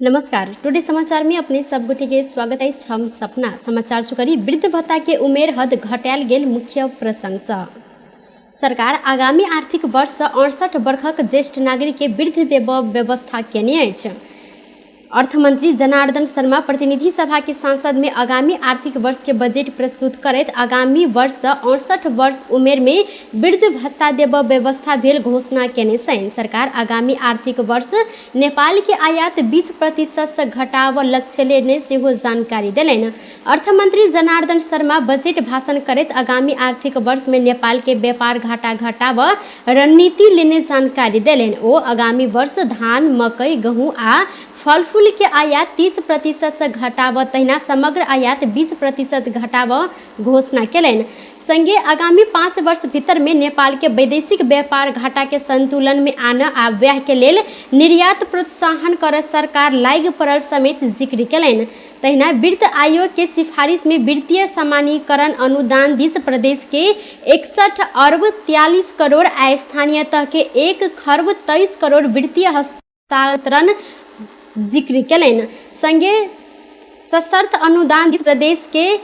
नमस्कार। टुडे समाचार में अपने सब गोटे के स्वागत है। हम सपना समाचार सुकरी वृद्ध भत्ता के उमेर हद घटायल गेल मुख्य प्रशंसा। सरकार आगामी आर्थिक वर्ष 68 वर्षक ज्येष्ठ नागरिक के वृद्ध देब व्यवस्था केने अछि। अर्थमंत्री जनार्दन शर्मा प्रतिनिधि सभा के सांसद में आगामी आर्थिक वर्ष के बजट प्रस्तुत करैत आगामी वर्ष 68 वर्ष उमेर में वृद्ध भत्ता देब व्यवस्था भेल घोषणा केने छनि। सरकार आगामी आर्थिक वर्ष नेपाल के आयात 20% से घटाव लक्ष्य लेने सेहो जानकारी देलनि। अर्थमंत्री जनार्दन शर्मा बजट भाषण करैत आगामी आर्थिक वर्ष में नेपाल के व्यापार घाटा घटाव रणनीति लेने जानकारी देलनि। ओ आगामी वर्ष धान, मकई, गहूँ आ फल फूल के आयात 30% से घटाव तहिना समग्र आयात 20% घटाव घोषणा केलनि। संगे आगामी 5 वर्ष भीतर में नेपाल के वैदेशिक व्यापार घाटा के संतुलन में आना आ व्यय के लेल निर्यात प्रोत्साहन कर सरकार लाग पड़ल समेत जिक्र केलनि। तहिना वित्त आयोग के सिफारिश में वित्तीय सामान्यीकरण अनुदान दिस प्रदेश के 61 अरब 43 करोड़ आ स्थानीय तह के 1 खरब 23 करोड़ वित्तीय हस्तांतरण जिक्र केलनि। संगे सशर्त अनुदान दिस प्रदेश के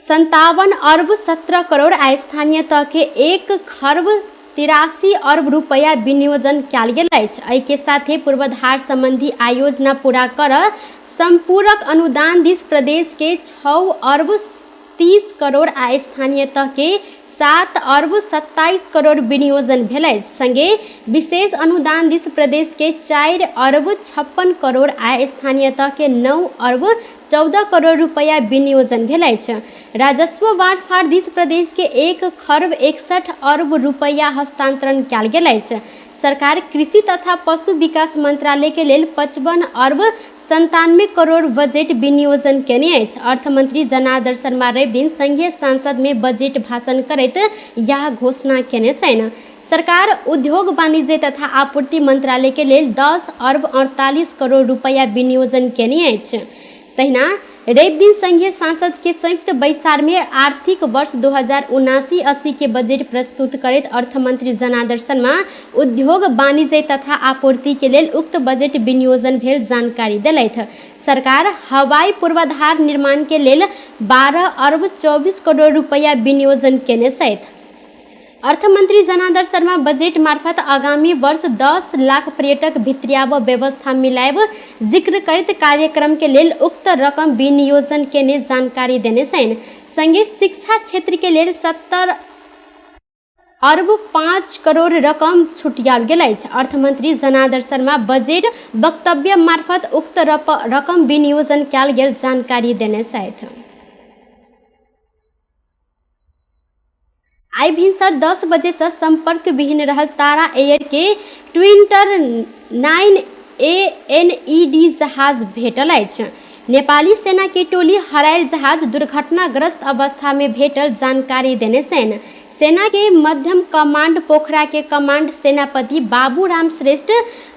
57 अरब 17 करोड़ आ स्थानीय तह के 1 खरब 83 अरब रुपया विनियोजन कयल गेल अछि। एहि के साथे पूर्वाधार संबंधी आयोजना पूरा कर संपूरक अनुदान दिस प्रदेश के 6 अरब 30 करोड़ आ स्थानीय तह के 7 अरब 27 करोड़ विनियोजन भेल अछि। संगे विशेष अनुदान दिस प्रदेश के 4 अरब 56 करोड़ आ स्थानीय तह के 9 अरब 14 करोड़ रुपया विनियोजन भेल अछि। राजस्व बाँटफाट दिस प्रदेश के 1 खरब 61 अरब रुपया हस्तांतरण कयल गेल अछि। सरकार कृषि तथा पशु विकास मंत्रालय के लेल 55 अरब 97 करोड़ बजट विनियोजन केने अछि। अर्थमंत्री जनार्दन शर्मा रवि दिन संघीय संसद में बजट भाषण करैत यह घोषणा केने छनि। सरकार उद्योग वाणिज्य तथा आपूर्ति मंत्रालय के लेल 10 अरब 48 करोड़ रुपया विनियोजन केने अछि। तहिना रवि दिन संघीय संसद के संयुक्त बैसार में आर्थिक वर्ष 2079-80 के बजट प्रस्तुत करैत अर्थमंत्री जनार्दन शर्मा उद्योग वाणिज्य तथा आपूर्ति के लेल उक्त बजट विनियोजन भेल जानकारी देलथि। सरकार हवाई पूर्वाधार निर्माण के लेल 12 अरब 24 करोड़ रुपया विनियोजन केने छथि। अर्थमंत्री जनार्दन शर्मा बजट मार्फत आगामी वर्ष 10 लाख पर्यटक भित्रियाव व्यवस्था मिलायब जिक्र करैत कार्यक्रम के लेल उक्त रकम विनियोजन केने जानकारी देने छनि। संगे शिक्षा क्षेत्र के लेल 70 अरब 5 करोड़ रकम छुटियाल गेल अछि। अर्थमंत्री जनार्दन शर्मा बजट वक्तव्य मार्फत उक्त रकम विनियोजन कयल गेल जानकारी देने छथि। आई भिनसर 10 बजे से संपर्क विहीन रहल तारा एयर के ट्विंटर 9 ANED जहाज भेटल अछि। नेपाली सेना के टोली हरायल जहाज दुर्घटनाग्रस्त अवस्था में भेटल जानकारी देने छनि। सेना के मध्यम कमांड पोखरा के कमांड सेनापति बाबूराम श्रेष्ठ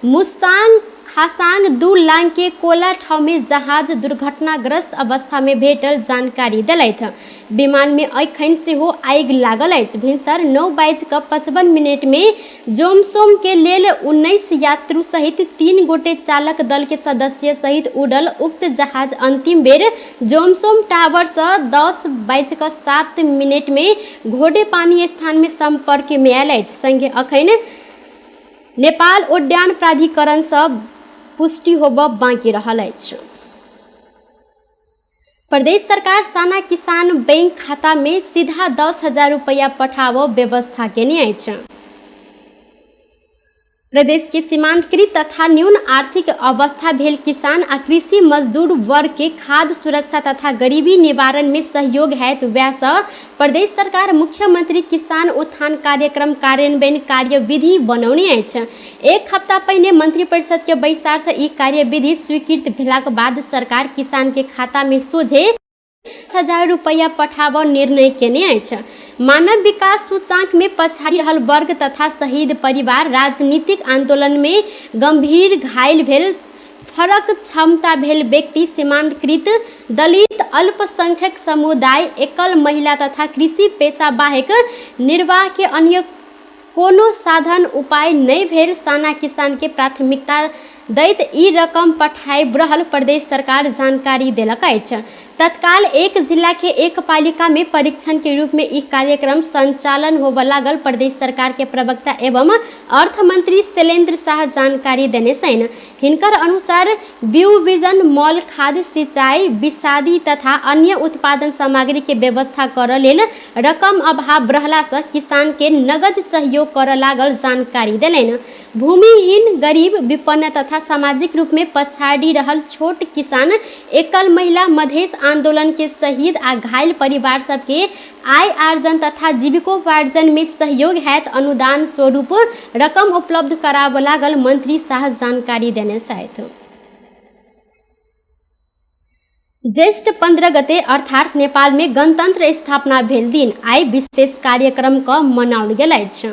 मुस्तांग खासांग 2 लांग के कोला ठाव में जहाज दुर्घटनाग्रस्त अवस्था में भेटल जानकारी देलथि। विमान में अखन सेहो आगि लागल अछि। भिनसर 9:55 में जोमसोम के लेल 19 यात्रु सहित 3 गोटे चालक दल के सदस्य सहित उड़ल उक्त जहाज अंतिम बेर जोमसोम टावर से 10:07 में घोड़े पानी स्थान में संपर्क में आयल अछि। संगे अखन नेपाल उड्डयन प्राधिकरण से पुष्टि होब बाकी रहल अछि। प्रदेश सरकार साना किसान बैंक खाता में सीधा 10,000 रुपया पठाव व्यवस्था केने अछि। प्रदेश के सीमांतकृत तथा न्यून आर्थिक अवस्था भेल किसान आ कृषि मजदूर वर्ग के खाद्य सुरक्षा तथा गरीबी निवारण में सहयोग हेतु व्यास प्रदेश सरकार मुख्यमंत्री किसान उत्थान कार्यक्रम कार्यान्वयन कार्यविधि बनौने अछि। एक हफ्ता पहिने मंत्रिपरिषद के बैसार से ई कार्यविधि स्वीकृत भेलाक बाद सरकार किसान के खाता में सोझे 10,000 रुपया पठाव निर्णय केने अछि। मानव विकास सूचांक में पछाड़ी रहल वर्ग तथा शहीद परिवार, राजनीतिक आंदोलन में गंभीर घायल भेल, फरक क्षमता भेल व्यक्ति, सीमांतकृत दलित, अल्पसंख्यक समुदाय, एकल महिला तथा कृषि पेशा बाहेक निर्वाह के अन्य कोनो साधन उपाय नहीं भेल साना किसान के प्राथमिकता दैत ई रकम पठाइब रहल प्रदेश सरकार जानकारी देलक अछि। तत्काल एक जिला के एक पालिका में परीक्षण के रूप में ई कार्यक्रम संचालन होबय लागल प्रदेश सरकार के प्रवक्ता एवं अर्थ मंत्री शैलेंद्र शाह जानकारी देने छनि। हिनकर अनुसार बीउ बीजन मॉल खाद सिंचाई विषादी तथा अन्य उत्पादन सामग्री के व्यवस्था करऽ लेल रकम अभाव रहला से किसान के नगद सहयोग करऽ लागल जानकारी देलनि। भूमिहीन गरीब विपन्न तथा सामाजिक रूप में पछाड़ी रहल छोट किसान एकल महिला मधेश आंदोलन के शहीद आ घायल परिवार सबके आय आर्जन तथा जीविकोपार्जन में सहयोग हेतु अनुदान स्वरूप रकम उपलब्ध कराबऽ लागल मंत्री शाह जानकारी देने छथि। ज्येष्ठ 15 गते अर्थात नेपाल में गणतंत्र स्थापना भेल दिन आइ विशेष कार्यक्रम का मनाओल गेल अछि।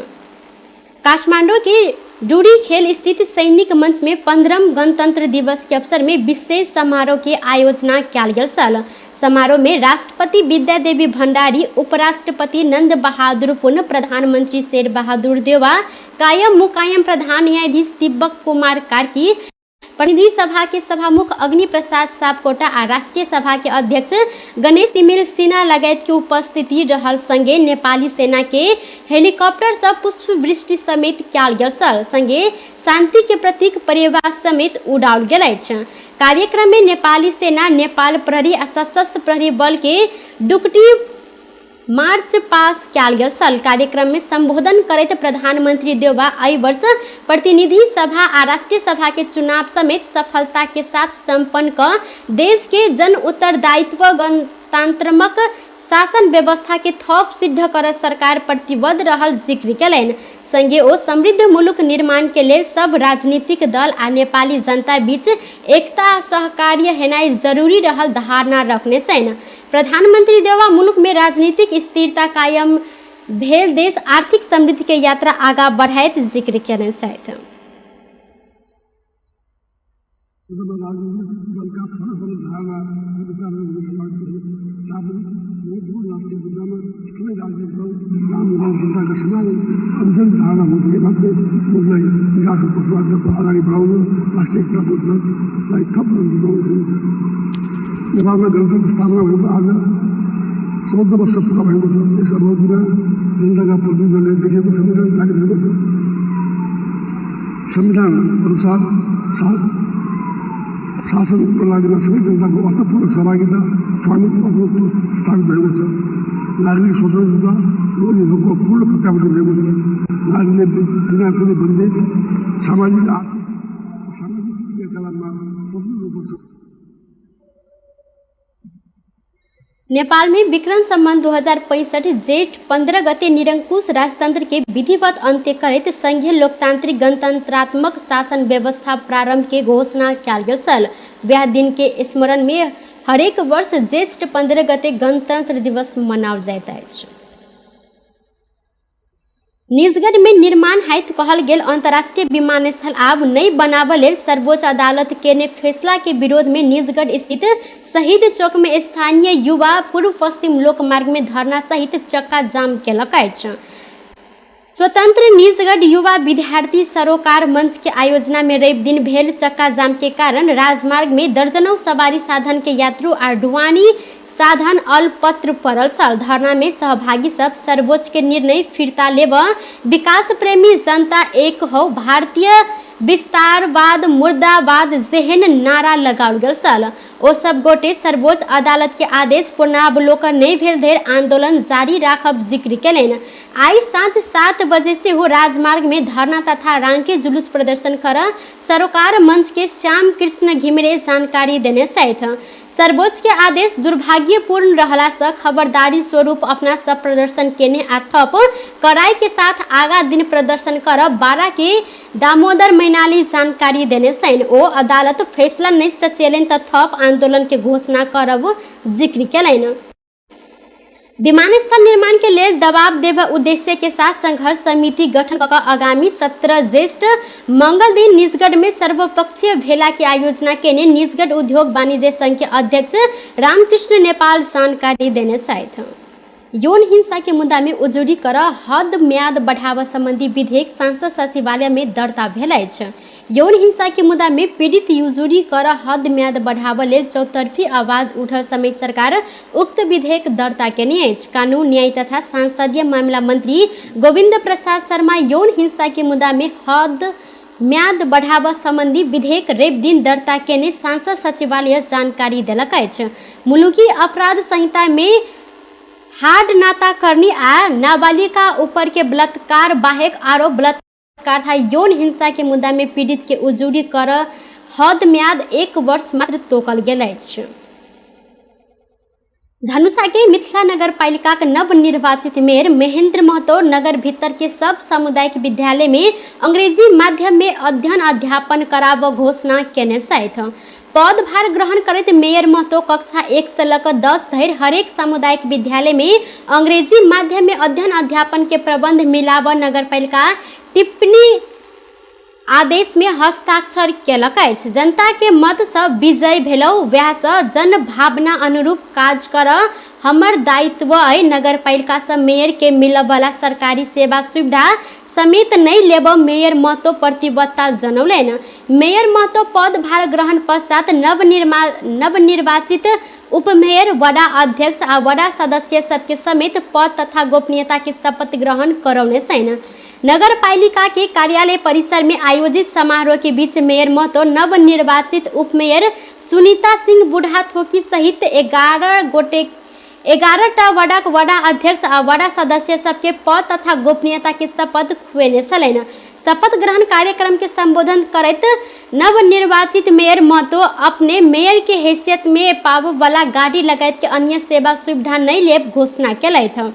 काठमांडू के डूरी खेल स्थित सैनिक मंच में 15वें गणतंत्र दिवस के अवसर में विशेष समारोह के आयोजना कयल गेल छल। समारोह में राष्ट्रपति विद्या देवी भंडारी, उपराष्ट्रपति नंद बहादुर पुन, प्रधानमंत्री शेर बहादुर देवा, कायम मुकायम प्रधान न्यायाधीश तिब्बक कुमार कार्की, प्रतिनिधि सभा के सभामुख अग्नि प्रसाद सापकोटा आ राष्ट्रीय सभा के अध्यक्ष गणेश तिमिर सिन्हा लगायत के उपस्थिति रहल। संगे नेपाली सेना के हेलीकॉप्टर से पुष्प वृष्टि समेत कयल गेल छल। संगे शांति के प्रतीक परिवार समेत उड़ाओल गेल अछि। कार्यक्रम में नेपाली सेना, नेपाल प्रहरी आ सशस्त्र प्रहरी बल के डुकटी मार्च पास कयल गेल छल। कार्यक्रम में संबोधन करैत प्रधानमंत्री देवा एहि वर्ष प्रतिनिधि सभा आ राष्ट्रीय सभा के चुनाव समेत सफलता के साथ संपन्न क देश के जन उत्तरदायित्व गणतंत्रात्मक शासन व्यवस्था के थप सिद्ध करत सरकार प्रतिबद्ध रहल जिक्र केलनि। संगे ओ समृद्ध मुलुक निर्माण के लेल सब राजनीतिक दल आ नेपाली जनता बीच एकता आ सहकार्य हेनाइ जरूरी रहल धारणा रखने छनि। प्रधानमंत्री देवा मुल्क में राजनीतिक स्थिरता कायम भेल देश आर्थिक समृद्धि के यात्रा आगा बढ़ाइत जिक्र केने छथि। नेपालमा गणतन्त्र स्थापना भएको आज 14 वर्ष पुरा भएको छ। यस अवधिमा जनताका प्रतिनिधिहरूले देखेको संविधान जारी भएको छ। संविधान अनुसार शासन प्रणालीमा सबै जनताको अर्थपूर्ण सहभागिता, स्वामित्व स्थापित भएको छ। नागरिक स्वतन्त्रता अनि हकको पूर्ण प्रत्यावर्तन भएको छ। नागरिकले बिना कुनै बन्देज सामाजिक क्रियाकलापमा स्वतन्त्र रूपमा नेपाल में विक्रम संवत 2065 जेठ 15 गते निरंकुश राजतंत्र के विधिवत अंत्य करैत संघीय लोकतांत्रिक गणतंत्रात्मक शासन व्यवस्था प्रारंभ के घोषणा कयल गेल छल। वह दिन के स्मरण में हरेक वर्ष ज्येष्ठ 15 गते गणतंत्र दिवस मनाओल जाइत अछि। निजगढ़ में निर्माण हेतु कहल गेल अंतर्राष्ट्रीय विमानस्थल आब नहीं बनाबऽ लेल सर्वोच्च अदालत के फैसला के विरोध में निजगढ़ स्थित शहीद चौक में स्थानीय युवा पूर्व पश्चिम लोकमार्ग में धरना सहित चक्का जाम केलक अछि। स्वतंत्र निजगढ़ युवा विद्यार्थी सरोकार मंच के आयोजना में रवि दिन भेल चक्का जाम के कारण राजमार्ग में दर्जनों सवारी साधन के यात्रु आ ढुआनी साधन अलपत्र पड़ल छल। धरना में सहभागी सब सर्वोच्च के निर्णय फिरता लेब, विकास प्रेमी जनता एक हो, भारतीय विस्तारवाद मुर्दाबाद जेहन नारा लगाओल गेल छल। ओ सब गोटे सर्वोच्च अदालत के आदेश पुनरावलोकन नहीं भेल धरि आंदोलन जारी राखब जिक्र केलनि। आई सांझ 7 बजे से हो राजमार्ग में धरना तथा रांके जुलूस प्रदर्शन कर सरोकार मंच के श्याम कृष्ण घिमिरे जानकारी देने छथि। सर्वोच्च के आदेश दुर्भाग्यपूर्ण रहला से खबरदारी स्वरूप अपना सब प्रदर्शन केने आ थप कड़ाई के साथ आगा दिन प्रदर्शन कर 12 के दामोदर मैनाली जानकारी देने छन्। ओ अदालत फैसला नहीं सचेलनि त थप आंदोलन के घोषणा करब जिक्र केलनि। विमानस्थल निर्माण के लिए दबाव देव उद्देश्य के साथ संघर्ष समिति गठन कर आगामी 17 ज्येष्ठ मंगल दिन निजगढ़ में सर्वपक्षीय भेला की आयोजना के लिए निजगढ़ उद्योग वाणिज्य संघ के अध्यक्ष रामकृष्ण नेपाल जानकारी देने छथि। यौन हिंसा के मुद्दा में उजुरी कर हद म्याद बढ़ावा संबंधी विधेयक सांसद सचिवालय में दर्ता भेल अछि। यौन हिंसा के मुद्दा में पीड़ित उजुरी कर हद म्याद बढ़ावा लेल चौतरफी आवाज उठल समय सरकार उक्त विधेयक दर्ता केने अछि। कानून न्याय तथा संसदीय मामला मंत्री गोविंद प्रसाद शर्मा यौन हिंसा के मुद्दा में हद म्याद बढ़ावा संबंधी विधेयक रेप दिन दर्ता केने सांसद सचिवालय जानकारी देलक अछि। मुलुकी अपराध संहिता में हार्ड नाता करनी आ नाबालिका ऊपर के बलात्कार बाहेक आरो बलात्कार तथा यौन हिंसा के मुद्दा में पीड़ित के उजुरी कर हद म्याद 1 वर्ष मात्र तोकल गेल अछि। धनुषा के मिथिला नगर पालिका के नवनिर्वाचित मेयर महेंद्र महतो नगर भीतर के सब सामुदायिक विद्यालय में अंग्रेजी माध्यम में अध्ययन अध्यापन कराब घोषणा केने छथि। पदभार ग्रहण करैत मेयर महतो कक्षा 1 से लेकर 10 धरि हरेक सामुदायिक विद्यालय में अंग्रेजी माध्यम में अध्ययन अध्यापन के प्रबंध मिलाब नगर पालिका टिप्पणी आदेश में हस्ताक्षर केलक अछि। जनता के मत से विजय भेलौ वएह से जन भावना अनुरूप काज कर हमर दायित्व अइ। नगर पालिका से मेयर के मिलय वाला सरकारी सेवा सुविधा समेत नहीं लेब मेयर महतो प्रतिबद्धता जनौलनि। मेयर महतो पदभार ग्रहण पश्चात नवनिर्वाचित उपमेयर वडा अध्यक्ष आ वडा सदस्य सबके समेत पद तथा गोपनीयता के शपथ ग्रहण करौने छन्। नगर पालिका के कार्यालय परिसर में आयोजित समारोह के बीच मेयर महतो नवनिर्वाचित उपमेयर सुनीता सिंह बुढ़ाथोकी सहित 11टा वडाक वडा अध्यक्ष आ वडा सदस्य सबके पद तथा गोपनीयता के शपथ खुएने छलनि। शपथ ग्रहण कार्यक्रम के संबोधन करैत नवनिर्वाचित मेयर महतो अपने मेयर के हैसियत में पाब वाला गाड़ी लगायत के अन्य सेवा सुविधा नहीं लेब घोषणा केलथि।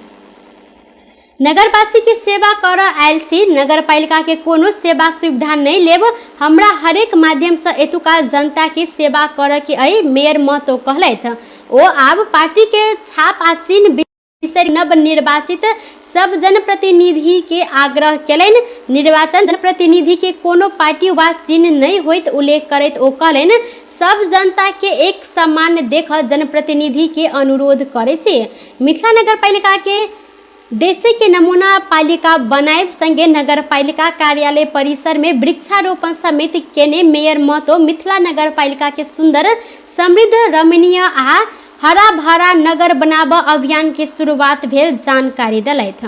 नगरवासी के सेवा कर आयल छी, नगर पालिका के कोनो सेवा सुविधा नहीं लेब, हमरा हरेक माध्यम से एतुका जनता के सेवा कर के अइ मेयर महतो कहलथि। ओ आब पार्टी के छाप आ चिन्ह विषय नवनिर्वाचित सब जनप्रतिनिधि के आग्रह केलनि। निर्वाचन जनप्रतिनिधि के कोनो पार्टी वा चिन्ह नहीं होइत उल्लेख करैत ओ कहलनि सब जनता के एक समान देख जनप्रतिनिधि के अनुरोध करे से मिथिला नगर पालिका के देश के नमूना पालिका बनाए संगे नगर पालिका कार्यालय परिसर में वृक्षारोपण समेत केने मेयर महतो मिथिला नगर पालिका के सुंदर समृद्ध रमणीय आ हरा भरा नगर बनाब अभियान के शुरुआत भेल जानकारी दिलथि।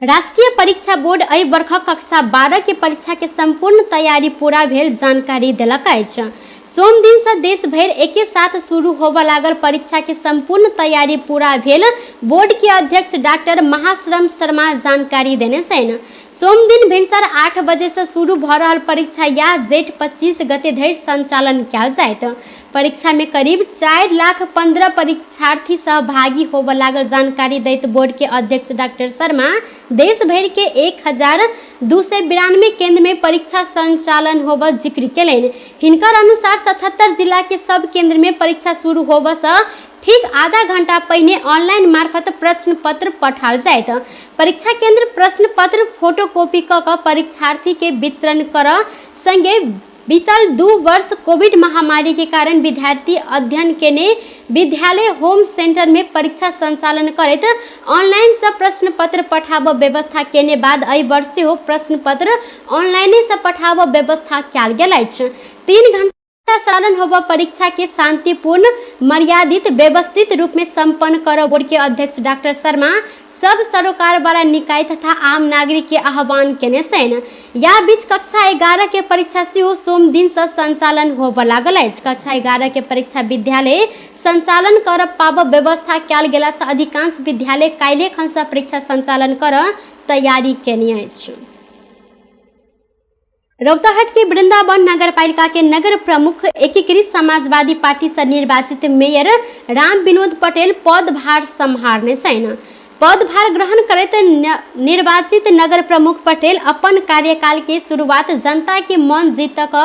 राष्ट्रीय परीक्षा बोर्ड एहि वर्षक कक्षा 12 के परीक्षा के संपूर्ण तैयारी पूरा भेल जानकारी देलक अछि। सोम दिन से देश भर एके साथ शुरू होबय लागल परीक्षा के संपूर्ण तैयारी पूरा भेल बोर्ड के अध्यक्ष डॉक्टर महाश्रम शर्मा जानकारी देने छनि। सोम दिन भिनसर 8 बजे से शुरू भ रहल परीक्षा या जेठ 25 गते धरि संचालन कयल जायत। परीक्षा में करीब 4,15,000 परीक्षार्थी सहभागी होबय लागल जानकारी दैत बोर्ड के अध्यक्ष डॉक्टर शर्मा देश भर के 1,292 केंद्र में परीक्षा संचालन होबय जिक्र केलनि। हिनकर अनुसार 77 जिला के सब केंद्र में परीक्षा शुरू होबय से ठीक आधा घंटा पहिने ऑनलाइन मार्फत प्रश्न पत्र पठाओल जायत। परीक्षा केंद्र प्रश्न पत्र फोटोकॉपी क परीक्षार्थी के वितरण कर संगे बीतल 2 वर्ष कोविड महामारी के कारण विद्यार्थी अध्ययन केने विद्यालय होम सेंटर में परीक्षा संचालन करैत ऑनलाइन से प्रश्न पत्र पठाब व्यवस्था केने बाद एहि वर्ष सेहो प्रश्न पत्र ऑनलाइन से पठाब व्यवस्था कयल गेल अछि। 3 घंटा संचालन होबा परीक्षा के शांतिपूर्ण मर्यादित व्यवस्थित रूप में संपन्न कर बोर्ड के अध्यक्ष डॉक्टर शर्मा सब सरोकार वाला निकाय तथा आम नागरिक के आह्वान केने छनि। या बीच कक्षा 11 के परीक्षा सेहो सोम दिन से संचालन होबय लागल अछि। कक्षा 11 के परीक्षा विद्यालय संचालन कर पाब व्यवस्था कयल गेला से अधिकांश विद्यालय काल्हि खन से परीक्षा संचालन कर तैयारी केने अछि। रौताहट के वृंदावन नगर पालिका के नगर प्रमुख एकीकृत समाजवादी पार्टी से निर्वाचित मेयर राम विनोद पटेल पदभार संभारने छनि। पदभार ग्रहण करैत निर्वाचित नगर प्रमुख पटेल अपन कार्यकाल के शुरुआत जनता के मन जीतक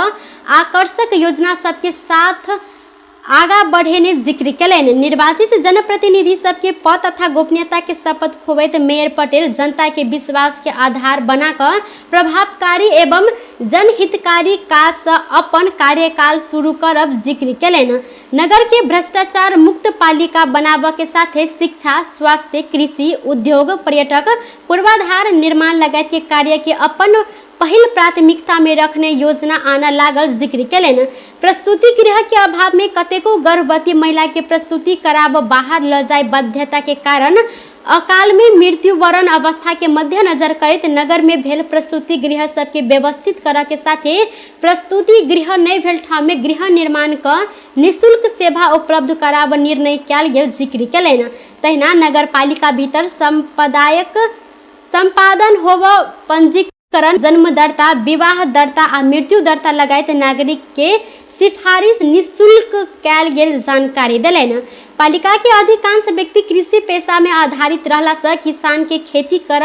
आकर्षक योजना सबके साथ आगा बढ़ेने जिक्र कयलनि। निर्वाचित जनप्रतिनिधि सबके पद तथा गोपनीयता के शपथ खुबैत मेयर पटेल जनता के विश्वास के आधार बनाकर प्रभावकारी एवं जनहितकारी काज से अपन कार्यकाल शुरू करब जिक्र कयलनि। नगर के भ्रष्टाचार मुक्त पालिका बनाबऽ के साथे शिक्षा, स्वास्थ्य, कृषि, उद्योग, पर्यटक, पूर्वाधार निर्माण लगायत के कार्य के अपन पहिल प्राथमिकता में रखने योजना आना लागल जिक्र कयलनि। प्रस्तुति गृह के अभाव में कतेको गर्भवती महिला के प्रस्तुति कराब बाहर ल जाय बाध्यता के कारण अकाल में मृत्यु वरण अवस्था के मद्देनजर करैत नगर में भेल प्रस्तुति गृह सबके व्यवस्थित करऽ के साथे प्रस्तुति गृह नहीं भेल ठाम में गृह निर्माण क निःशुल्क सेवा उपलब्ध कराब निर्णय कयल गेल जिक्र कयलनि। तहिना नगर पालिका भीतर संपादन होबऽ पंजीकरण, जन्म दर्ता, विवाह दर्ता आ मृत्यु दर्ता लगायत नागरिक के सिफारिश निःशुल्क कयल गेल जानकारी देलनि। पालिका के अधिकांश व्यक्ति कृषि पेशा में आधारित रहला से किसान के खेती कर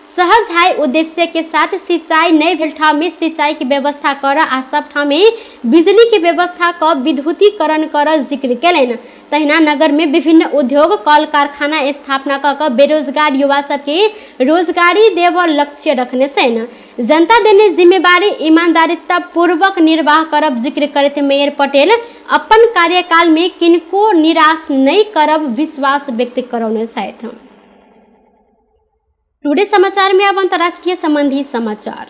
सहज है उद्देश्य के साथ सिंचाई नहीं भेल ठाम में सिंचाई की व्यवस्था कर आ सब ठाम में बिजली के व्यवस्था क विद्युतीकरण कर जिक्र कयलनि। तहिना नगर में विभिन्न उद्योग कल कारखाना स्थापना क बेरोजगार युवा सबके रोजगारी देव लक्ष्य रखने से जनता देने जिम्मेवारी ईमानदारीता पूर्वक निर्वाह करब जिक्र करते मेयर पटेल अपन कार्यकाल में किनको निराश नहीं करब विश्वास व्यक्त करौने साथ। टुडे समाचार में अब अंतर्राष्ट्रीय संबंधी समाचार।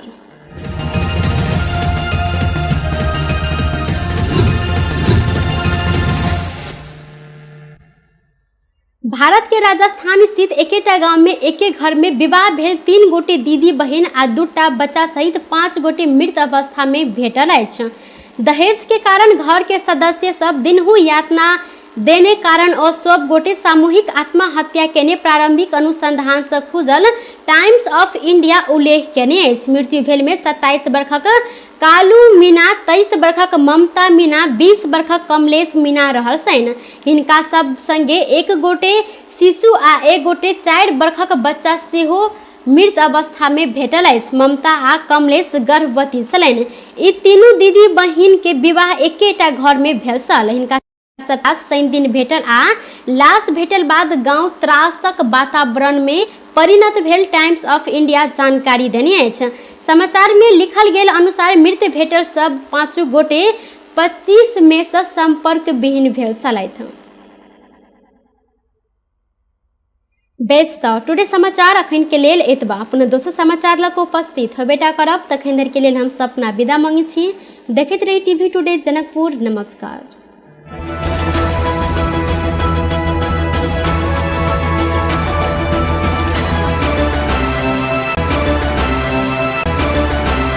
भारत के राजस्थान स्थित एकेटा गांव में एके घर में विवाह भेल 3 गोटे दीदी बहिन आ 2टा बच्चा सहित 5 गोटे मृत अवस्था में भेटल अछि। दहेज के कारण घर के सदस्य सब दिनहु यातना देने कारण ओ सब गोटे सामूहिक आत्महत्या केने प्रारंभिक अनुसंधान से खुजल टाइम्स ऑफ इंडिया उल्लेख केने अछि। मृत्यु भेल में 27 वर्षक कालू मीना, 23 वर्षक ममता मीना, 20 वर्षक कमलेश मीना रहल छनि। हिनका सब संगे एक गोटे शिशु आ एक गोटे 4 वर्षक बच्चा सेहो मृत अवस्था में भेटल अछि। ममता आ कमलेश गर्भवती छलनि। ई तीनू दीदी बहिन के विवाह एकेटा घर में भेल छल। हिनका शनि दिन भेटल आ लाश भेटल बाद गांव त्रासक वातावरण में परिणत भेल टाइम्स ऑफ इंडिया जानकारी देने अछि। समाचार में लिखल गेल अनुसार मृत भेटल सब 5 गोटे 25 में से संपर्क विहीन भेल छलथि। बेस तऽ टुडे समाचार अखन के लेल एतबा। अपना दोसर समाचार लग उपस्थित होबेटा करब तखन धरि के लेल हम सपना विदा मांगै छी। देखैत रही टीवी टुडे जनकपुर। नमस्कार।